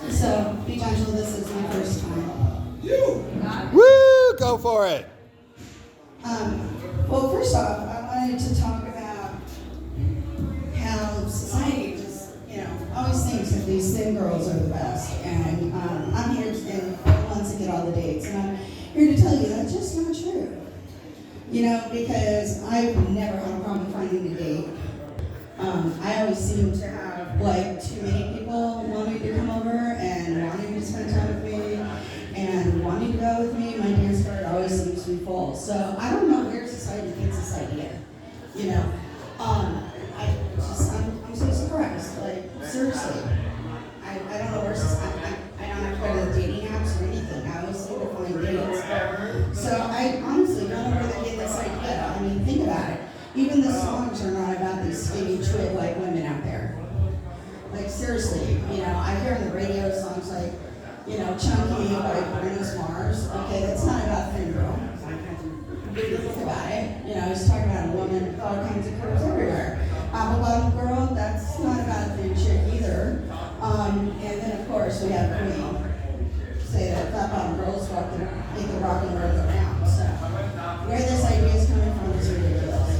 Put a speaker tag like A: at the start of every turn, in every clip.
A: So, be gentle, this is my first time.
B: Woo! Go for it.
A: Well, first off, I wanted to talk about how society just, always thinks that these thin girls are the best. And I'm here and the ones that get all the dates. And I'm here to tell you that's just not true. Because I've never had a problem finding a date. I always seem to have too many people wanting to come over and wanting to spend time with me and wanting to go with me. My dance card always seems to be full. So I don't know where society gets this idea. I'm so surprised. Seriously, I don't know where I don't have to go to the dating apps or anything. I always seem to find dates. So I honestly don't know where they get this idea. I mean, think about it. Even the songs are not about these skinny, twig-like women out there. Seriously, I hear on the radio songs Chunky by Bruno Mars. Okay, that's not about thin girl. Think about it. He's talking about a woman with all kinds of curves everywhere. Apple bottom girl, that's not about a thin chick either. And then, of course, we have Queen. Say that fat bottom girls make the rock and roll go down. So, where this idea is coming from is ridiculous.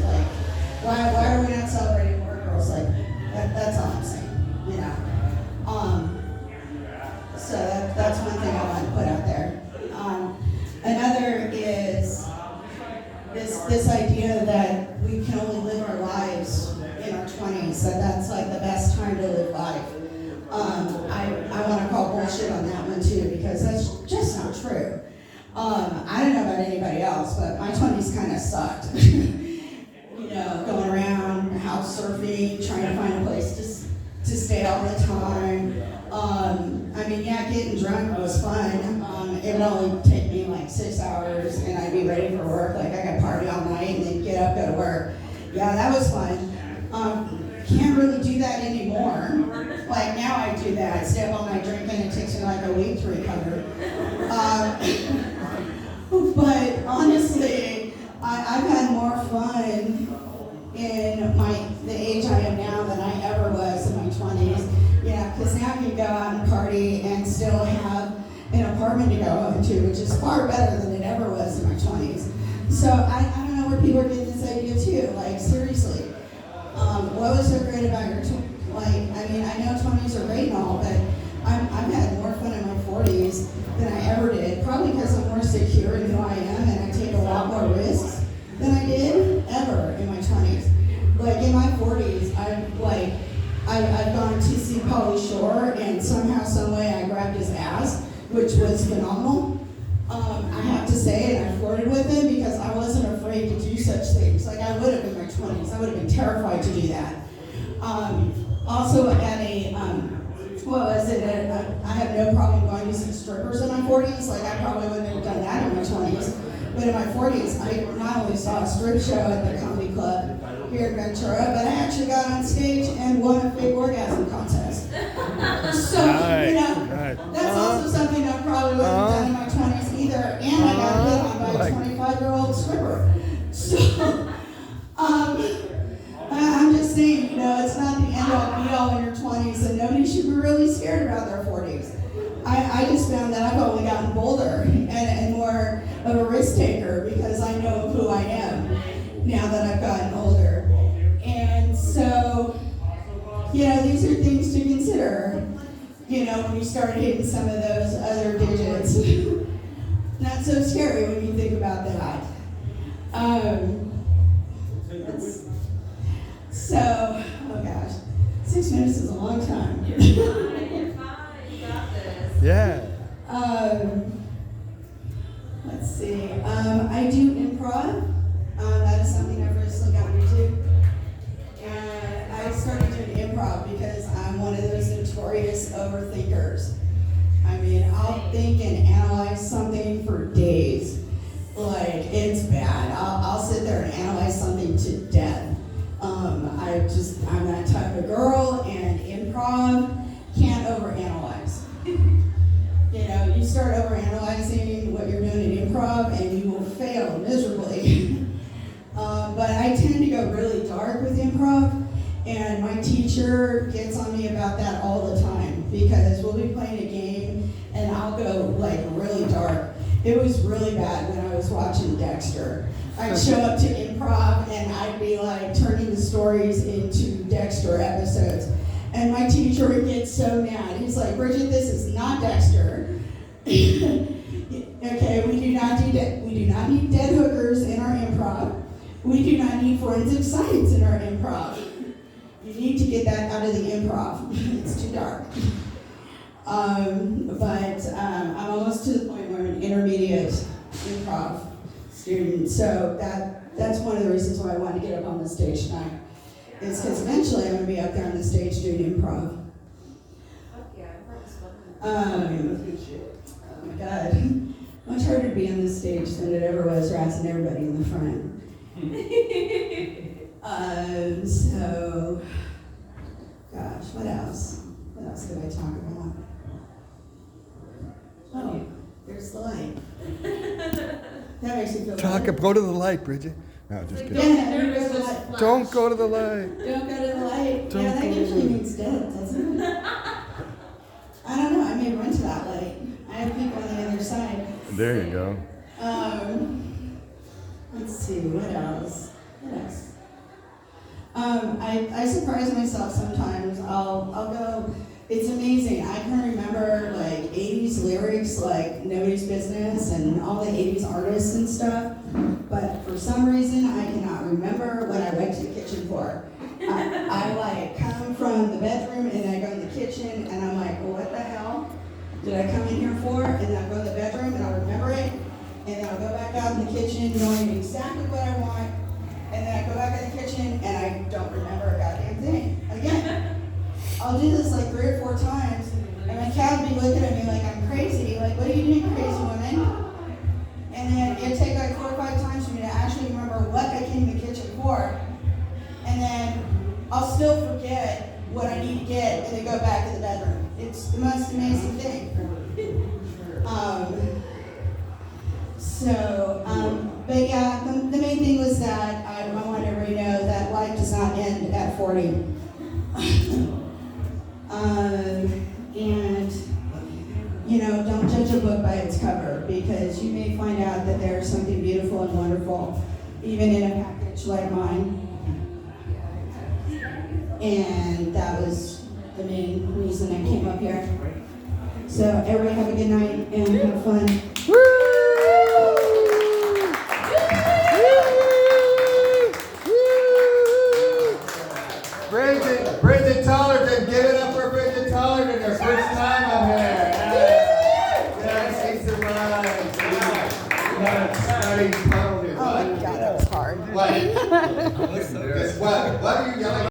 A: Why are we not celebrating more girls? That's all I'm saying. So that's one thing I want to put out there. Another is this idea that we can only live our lives in our 20s, that's the best time to live life. I want to call bullshit on that one too, because that's just not true. I don't know about anybody else, but my 20s kind of sucked. Going around, house surfing, trying to find a place to stay all the time. Getting drunk was fun. It would only take me 6 hours, and I'd be ready for work. I could party all night and then get up, go to work. Yeah, that was fun. Can't really do that anymore. Now I do that. I stay up all night drinking. It takes me a week to recover. But honestly, I've had more fun in the age I am now than I ever was in my 20s. Because now I can go out and party and still have an apartment to go home to, which is far better than it ever was in my 20s. So I don't know where people are getting this idea too. Seriously, what was so great about your 20s? I know 20s are great and all, but I've had more fun in my 40s than I ever did. Probably because I'm more secure in who I am and I take a lot more risks than I did ever in my 20s. In my 40s, I've gone to see Pauly Shore, and somehow, some way, I grabbed his ass, which was phenomenal. I have to say, and I flirted with him because I wasn't afraid to do such things. I would have in my 20s. I would have been terrified to do that. Also, at I have no problem going to see strippers in my 40s. I probably wouldn't have done that in my 20s. But in my 40s, I not only saw a strip show at the comedy club here in Ventura, but I actually got on stage and won a fake orgasm contest. So, that's also something I probably wouldn't have done in my 20s either. And I got hit on by a 25-year-old stripper. So, I'm just saying, it's not the end-all be-all in your 20s, and nobody should be really scared about their 40s. I just found that I've only gotten bolder and more of a risk taker because I know who I am now that I've gotten older. And so, these are things to consider, when you start hitting some of those other digits. Not so scary when you think about that. Oh gosh, 6 minutes is a long time.
C: You're fine, you got this.
B: Yeah.
A: Let's see. I do improv. That is something I've recently gotten into. And I started doing improv because I'm one of those notorious overthinkers. I'll think and analyze something for days. It's bad. I'll sit there and analyze something to death. I'm that type of girl, and improv can't overanalyze. You start overanalyzing what you're doing in improv, and you will fail miserably. But I tend to go really dark with improv, and my teacher gets on me about that all the time because we'll be playing a game and I'll go like really dark. It was really bad when I was watching Dexter. I'd show up to improv and I'd be like turning the stories into Dexter episodes. And my teacher would get so mad. He's like, Bridget, this is not Dexter. Okay, we do not need dead hookers in our improv. We do not need forensic science in our improv. You need to get that out of the improv. It's too dark. But I'm almost to the point where I'm an intermediate improv student. So that's one of the reasons why I wanted to get up on the stage tonight. It's because eventually I'm going to be up there on the stage doing improv. Oh my God. Much harder to be on the stage than it ever was harassing everybody in the front. So, gosh, what else? What else could I talk about? Oh, there's the light. That makes me feel better.
B: Go to the light, Bridget. No, just kidding.
A: Yeah, go to the light.
B: Don't go to the light.
A: Don't go to the light.
B: Don't
A: Yeah, that
B: go to
A: usually
B: the-
A: means death, doesn't it? I don't know, I may run to that light. I have people on the other side.
B: There you go.
A: Let's see, what else? What else? I surprise myself sometimes. I'll go, it's amazing. I can remember like 80s lyrics like Nobody's Business and all the 80s artists and stuff. But for some reason, I cannot remember what I went to the kitchen for. I like come from the bedroom and I go in the kitchen and I'm like, well, what the hell did I come in here for? And then I'll go in the bedroom and I'll remember it. And then I'll go back out in the kitchen knowing exactly what I want. And then I go back in the kitchen and I don't remember a goddamn thing. Again, I'll do this like 3 or 4 times. And my cat will be looking at me like I'm crazy. Like, what are you doing, crazy woman? And then it'll take like 4 or 5 times for me to actually remember what I came to the kitchen for. And then I'll still forget what I need to get and then go back to the bedroom. It's the most amazing thing. But yeah, the main thing was that I want everybody to know that life does not end at 40. And, you know, don't judge a book by its cover because you may find out that there's something beautiful and wonderful, even in a package like mine. And that was the main reason I came up here. So everybody have a good night and have fun.
B: Bridget Tollerton, give it up for Bridget Tollerton, her first time up here. Yeah, she survived.
A: Oh my God, that was hard.
B: What? What are you yelling?